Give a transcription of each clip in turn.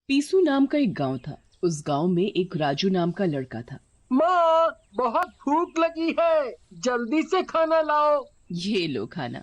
पीसू नाम का एक गांव था। उस गांव में एक राजू नाम का लड़का था। माँ, बहुत भूख लगी है, जल्दी से खाना लाओ। ये लो खाना।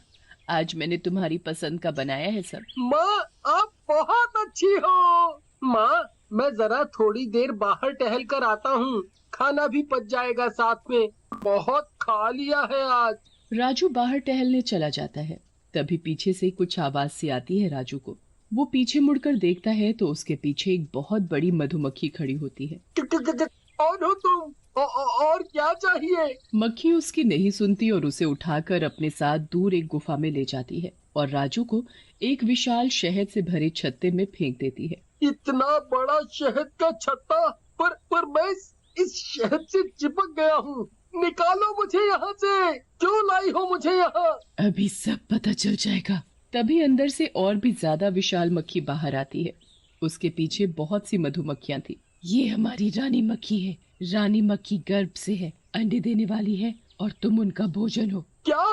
आज मैंने तुम्हारी पसंद का बनाया है सब। माँ, आप बहुत अच्छी हो। माँ, मैं जरा थोड़ी देर बाहर टहल कर आता हूँ, खाना भी पच जाएगा साथ में। बहुत खा लिया है आज। राजू बाहर टहलने चला जाता है। तभी पीछे से कुछ आवाज सी आती है राजू को। वो पीछे मुड़कर देखता है तो उसके पीछे एक बहुत बड़ी मधुमक्खी खड़ी होती है। कौन हो तुम? और क्या चाहिए? मक्खी उसकी नहीं सुनती और उसे उठाकर अपने साथ दूर एक गुफा में ले जाती है और राजू को एक विशाल शहद से भरे छत्ते में फेंक देती है। इतना बड़ा शहद का छत्ता, पर मैं इस शहद से चिपक गया हूँ। निकालो मुझे यहाँ से। क्यों लाई हो मुझे यहाँ? अभी सब पता चल जाएगा। तभी अंदर से और भी ज्यादा विशाल मक्खी बाहर आती है। उसके पीछे बहुत सी मधुमक्खियां थी। ये हमारी रानी मक्खी है। रानी मक्खी गर्भ से है, अंडे देने वाली है और तुम उनका भोजन हो। क्या?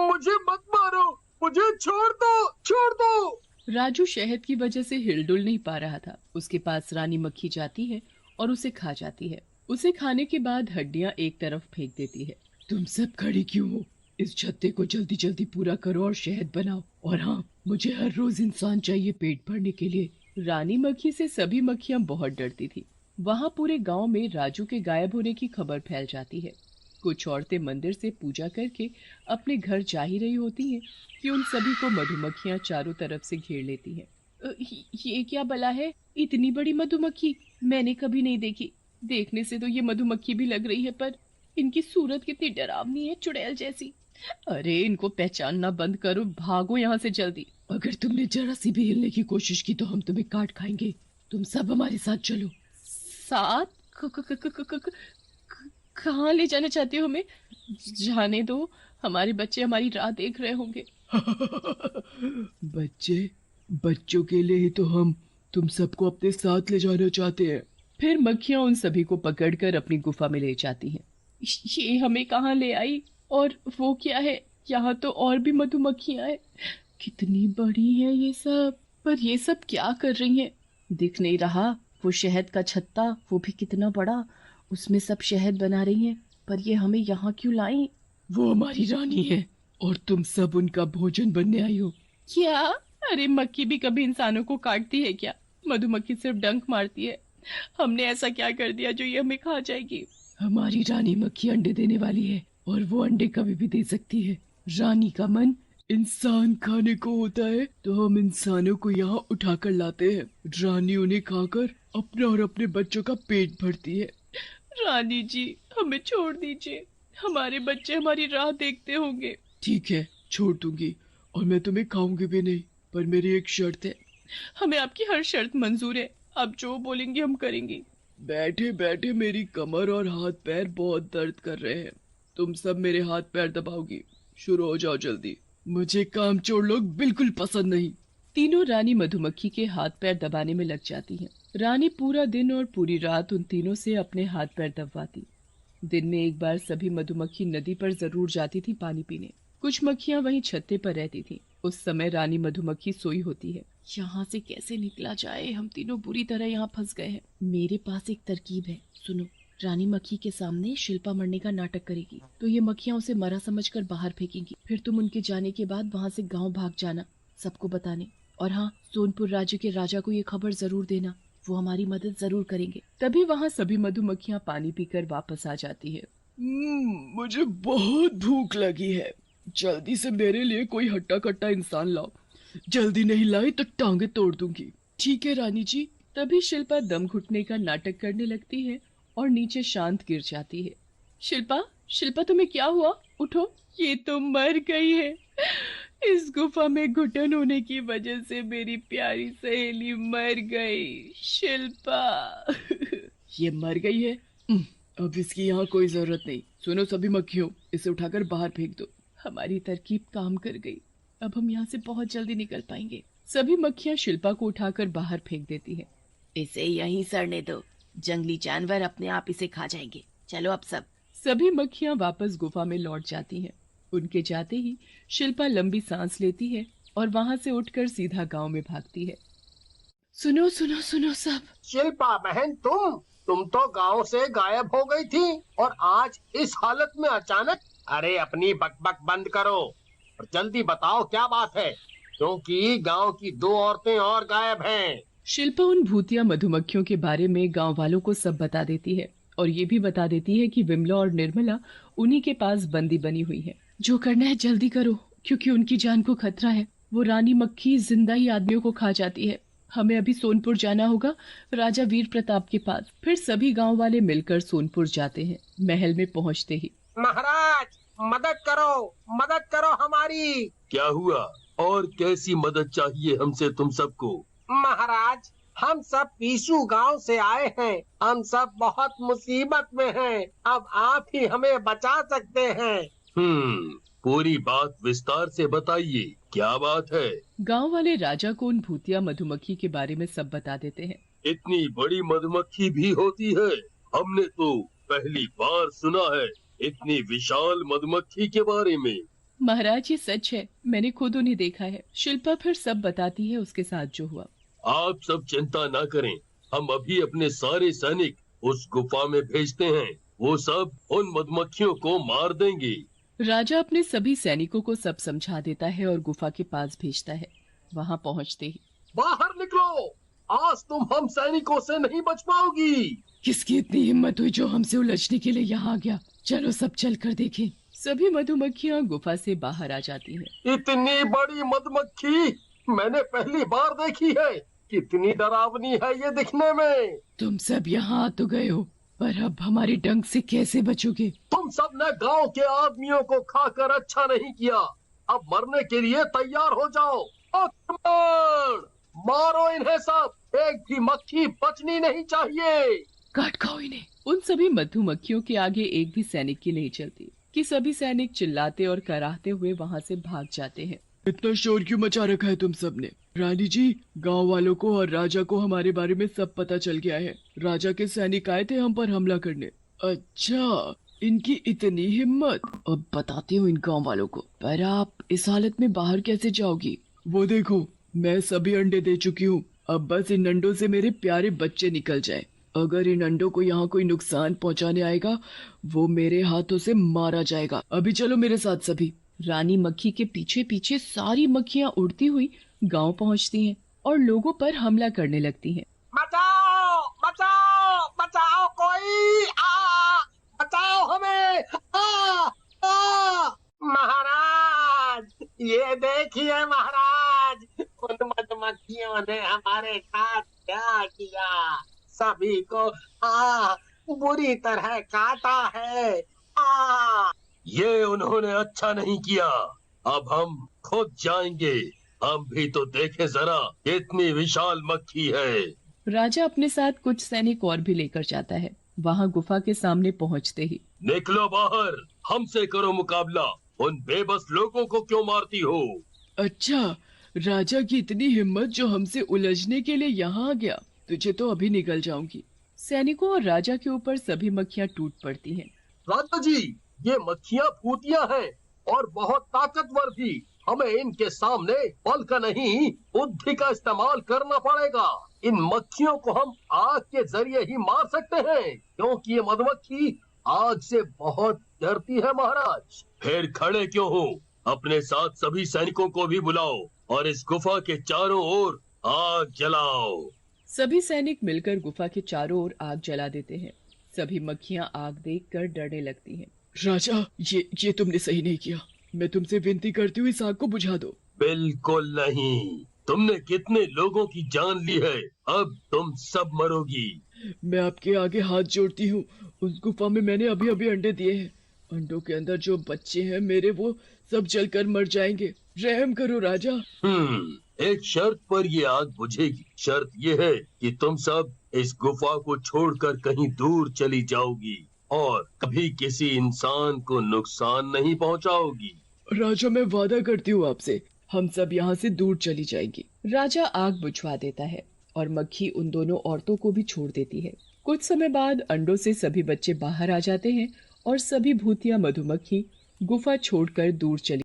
मुझे मत मारो, मुझे छोड़ दो, छोड़ दो। राजू शहद की वजह से हिलडुल नहीं पा रहा था। उसके पास रानी मक्खी जाती है और उसे खा जाती है। उसे खाने के बाद हड्डियां एक तरफ फेंक देती है। तुम सब खड़ी क्यों हो? इस छत्ते को जल्दी जल्दी पूरा करो और शहद बनाओ। और हाँ, मुझे हर रोज इंसान चाहिए पेट भरने के लिए। रानी मक्खी से सभी मक्खियां बहुत डरती थी। वहां पूरे गांव में राजू के गायब होने की खबर फैल जाती है। कुछ औरतें मंदिर से पूजा करके अपने घर जा ही रही होती हैं कि उन सभी को मधुमक्खियां चारों तरफ से घेर लेती हैं। ये क्या बला है? इतनी बड़ी मधुमक्खी मैंने कभी नहीं देखी। देखने से तो ये मधुमक्खी भी लग रही है, पर इनकी सूरत कितनी डरावनी है, चुड़ैल जैसी। अरे इनको पहचानना बंद करो, भागो यहाँ से जल्दी। अगर तुमने जरा सी भी हिलने की कोशिश की तो हम तुम्हें काट खाएंगे। तुम सब हमारे साथ चलो। साथ? कहाँ ले जाना चाहती हो हमें? जाने दो, हमारे बच्चे हमारी राह देख रहे होंगे। बच्चे? बच्चों के लिए ही तो हम तुम सबको अपने साथ ले जाना चाहते हैं। फिर मक्खियां उन सभी को पकड़कर अपनी गुफा में ले जाती हैं। ये हमें कहाँ ले आई? और वो क्या है? यहाँ तो और भी मधुमक्खियां हैं। कितनी बड़ी हैं ये सब। पर ये सब क्या कर रही हैं? दिख नहीं रहा। वो शहद का छत्ता, वो भी कितना बड़ा। उसमें सब शहद बना रही हैं। पर ये हमें यहाँ क्यों लाई? वो हमारी रानी है और तुम सब उनका भोजन बनने आई हो। क्या? अरे मक्खी भी कभी इंसानों को काटती है क्या? मधुमक्खी सिर्फ डंक मारती है। हमने ऐसा क्या कर दिया जो ये हमें खा जाएगी? हमारी रानी मक्खी अंडे देने वाली है और वो अंडे कभी भी दे सकती है। रानी का मन इंसान खाने को होता है तो हम इंसानों को यहाँ उठाकर लाते हैं। रानी उन्हें खाकर अपने और अपने बच्चों का पेट भरती है। रानी जी, हमें छोड़ दीजिए। हमारे बच्चे हमारी राह देखते होंगे। ठीक है, छोड़ दूंगी और मैं तुम्हें खाऊंगी भी नहीं, पर मेरी एक शर्त है। हमें आपकी हर शर्त मंजूर है। आप जो बोलेंगे हम करेंगे। बैठे बैठे मेरी कमर और हाथ पैर बहुत दर्द कर रहे हैं। तुम सब मेरे हाथ पैर दबाओगी। शुरू हो जाओ जल्दी। मुझे कामचोर लोग बिल्कुल पसंद नहीं। तीनों रानी मधुमक्खी के हाथ पैर दबाने में लग जाती हैं। रानी पूरा दिन और पूरी रात उन तीनों से अपने हाथ पैर दबवाती। दिन में एक बार सभी मधुमक्खी नदी पर जरूर जाती थी पानी पीने। कुछ मक्खियां वहीं छत्ते पर रहती थीं। उस समय रानी मधुमक्खी सोई होती है। यहाँ से कैसे निकला जाए? हम तीनों बुरी तरह यहाँ फंस गए हैं। मेरे पास एक तरकीब है, सुनो। रानी मक्खी के सामने शिल्पा मरने का नाटक करेगी तो ये मक्खियां उसे मरा समझकर बाहर फेंकेंगी। फिर तुम उनके जाने के बाद वहाँ से गांव भाग जाना, सबको बताने। और हाँ, सोनपुर राज्य के राजा को ये खबर जरूर देना, वो हमारी मदद जरूर करेंगे। तभी वहाँ सभी मधुमक्खियां पानी पीकर वापस आ जाती है। मुझे बहुत भूख लगी है। जल्दी से मेरे लिए कोई हट्टा कट्टा इंसान लाओ। जल्दी नहीं लाई तो टांगे तोड़ दूंगी। ठीक है रानी जी। तभी शिल्पा दम घुटने का नाटक करने लगती है और नीचे शांत गिर जाती है। शिल्पा, शिल्पा तुम्हें क्या हुआ? उठो। ये तो मर गई है। इस गुफा में घुटन होने की वजह से मेरी प्यारी सहेली मर गई। शिल्पा। ये मर गई है? अब इसकी यहाँ कोई जरूरत नहीं। सुनो सभी मक्खियों, इसे उठाकर बाहर फेंक दो। हमारी तरकीब काम कर गई। अब हम यहाँ से बहुत जल्दी निकल पाएंगे। सभी मक्खियां शिल्पा को उठाकर बाहर फेंक देती हैं। इसे यहीं सड़ने दो, जंगली जानवर अपने आप इसे खा जाएंगे। चलो अब सब। सभी मक्खियां वापस गुफा में लौट जाती हैं। उनके जाते ही शिल्पा लंबी सांस लेती है और वहां से उठकर सीधा गांव में भागती है। सुनो सुनो सुनो सब। शिल्पा बहन, तुम तो गांव से गायब हो गई थी और आज इस हालत में अचानक। अरे अपनी बकबक बंद करो और जल्दी बताओ क्या बात है, क्योंकि गांव की 2 औरतें और गायब हैं। शिल्पा उन भूतिया मधुमक्खियों के बारे में गांव वालों को सब बता देती है और ये भी बता देती है कि विमला और निर्मला उन्हीं के पास बंदी बनी हुई है। जो करना है जल्दी करो, क्योंकि उनकी जान को खतरा है। वो रानी मक्खी जिंदा ही आदमियों को खा जाती है। हमें अभी सोनपुर जाना होगा, राजा वीर प्रताप के पास। फिर सभी गांव वाले मिलकर सोनपुर जाते हैं। महल में पहुंचते ही, महाराज मदद करो हमारी। क्या हुआ और कैसी मदद चाहिए हमसे तुम सबको? महाराज, हम सब पीसू गांव से आए हैं। हम सब बहुत मुसीबत में हैं। अब आप ही हमें बचा सकते हैं। पूरी बात विस्तार से बताइए, क्या बात है? गांव वाले राजा को उन भूतिया मधुमक्खी के बारे में सब बता देते हैं। इतनी बड़ी मधुमक्खी भी होती है? हमने तो पहली बार सुना है इतनी विशाल मधुमक्खी के बारे में। महाराज ये सच है, मैंने खुद उन्हें देखा है। शिल्पा फिर सब बताती है उसके साथ जो हुआ। आप सब चिंता ना करें, हम अभी अपने सारे सैनिक उस गुफा में भेजते हैं। वो सब उन मधुमक्खियों को मार देंगे। राजा अपने सभी सैनिकों को सब समझा देता है और गुफा के पास भेजता है। वहां पहुंचते ही, बाहर निकलो, आज तुम हम सैनिकों से नहीं बच पाओगी। किसकी इतनी हिम्मत हुई जो हमसे उलझने के लिए यहाँ आ गया? चलो सब चल कर देखें। सभी मधुमक्खियां गुफा से बाहर आ जाती हैं। इतनी बड़ी मधुमक्खी मैंने पहली बार देखी है। कितनी डरावनी है ये दिखने में। तुम सब यहाँ आ तो गए हो, पर अब हमारे डंक से कैसे बचोगे? तुम सब ने गांव के आदमियों को खाकर अच्छा नहीं किया। अब मरने के लिए तैयार हो जाओ। आक्रमण! मारो इन्हें सब, एक भी मक्खी बचनी नहीं चाहिए। काट खाओ इन्हें। उन सभी मधुमक्खियों के आगे एक भी सैनिक की नहीं चलती कि सभी सैनिक चिल्लाते और कराहते हुए वहां से भाग जाते हैं। इतना शोर क्यों मचा रखा है तुम सबने? रानी जी, गांव वालों को और राजा को हमारे बारे में सब पता चल गया है। राजा के सैनिक आए थे हम पर हमला करने। अच्छा, इनकी इतनी हिम्मत। अब बताती हूँ इन गांव वालों को। पर आप इस हालत में बाहर कैसे जाओगी? वो देखो, मैं सभी अंडे दे चुकी हूँ। अब बस इन अंडों से मेरे प्यारे बच्चे निकल जाए। अगर इन अंडों को यहाँ कोई नुकसान पहुँचाने आएगा, वो मेरे हाथों से मारा जाएगा। अभी चलो मेरे साथ सभी। रानी मक्खी के पीछे पीछे सारी मक्खियां उड़ती हुई गांव पहुंचती हैं और लोगों पर हमला करने लगती हैं। बचाओ बचाओ बचाओ, कोई बचाओ हमें। महाराज, ये देखिए महाराज, उन मधुमक्खियों ने हमारे साथ क्या किया। सभी को बुरी तरह काटा है। ये उन्होंने अच्छा नहीं किया। अब हम खुद जाएंगे। हम भी तो देखें जरा, कितनी विशाल मक्खी है। राजा अपने साथ कुछ सैनिक और भी लेकर जाता है। वहां गुफा के सामने पहुंचते ही, निकलो बाहर, हमसे करो मुकाबला। उन बेबस लोगों को क्यों मारती हो? अच्छा, राजा की इतनी हिम्मत जो हमसे उलझने के लिए यहाँ आ गया। तुझे तो अभी निकल जाऊंगी। सैनिकों और राजा के ऊपर सभी मक्खियां टूट पड़ती हैं। राजा जी, ये मक्खियाँ भूतिया हैं और बहुत ताकतवर भी। हमें इनके सामने बल का नहीं, बुद्धि का इस्तेमाल करना पड़ेगा। इन मक्खियों को हम आग के जरिए ही मार सकते हैं, क्योंकि ये मधुमक्खी आग से बहुत डरती है महाराज। फिर खड़े क्यों हो? अपने साथ सभी सैनिकों को भी बुलाओ और इस गुफा के चारों ओर आग जलाओ। सभी सैनिक मिलकर गुफा के चारों ओर आग जला देते हैं। सभी मक्खियां आग देखकर डरने लगती हैं। राजा, ये तुमने सही नहीं किया। मैं तुमसे विनती करती हूँ, इस आग को बुझा दो। बिल्कुल नहीं। तुमने कितने लोगों की जान ली है, अब तुम सब मरोगी। मैं आपके आगे हाथ जोड़ती हूँ। उस गुफा में मैंने अभी अभी अंडे दिए हैं। अंडों के अंदर जो बच्चे हैं मेरे, वो सब जलकर मर जाएंगे। रहम करो राजा। एक शर्त पर ये आग बुझेगी। शर्त ये है कि तुम सब इस गुफा को छोड़कर कहीं दूर चली जाओगी और कभी किसी इंसान को नुकसान नहीं पहुंचाओगी। राजा, मैं वादा करती हूँ आपसे, हम सब यहाँ से दूर चली जाएंगी। राजा आग बुझवा देता है और मक्खी उन दोनों औरतों को भी छोड़ देती है। कुछ समय बाद अंडों से सभी बच्चे बाहर आ जाते हैं और सभी भूतिया मधुमक्खी गुफा छोड़कर दूर चली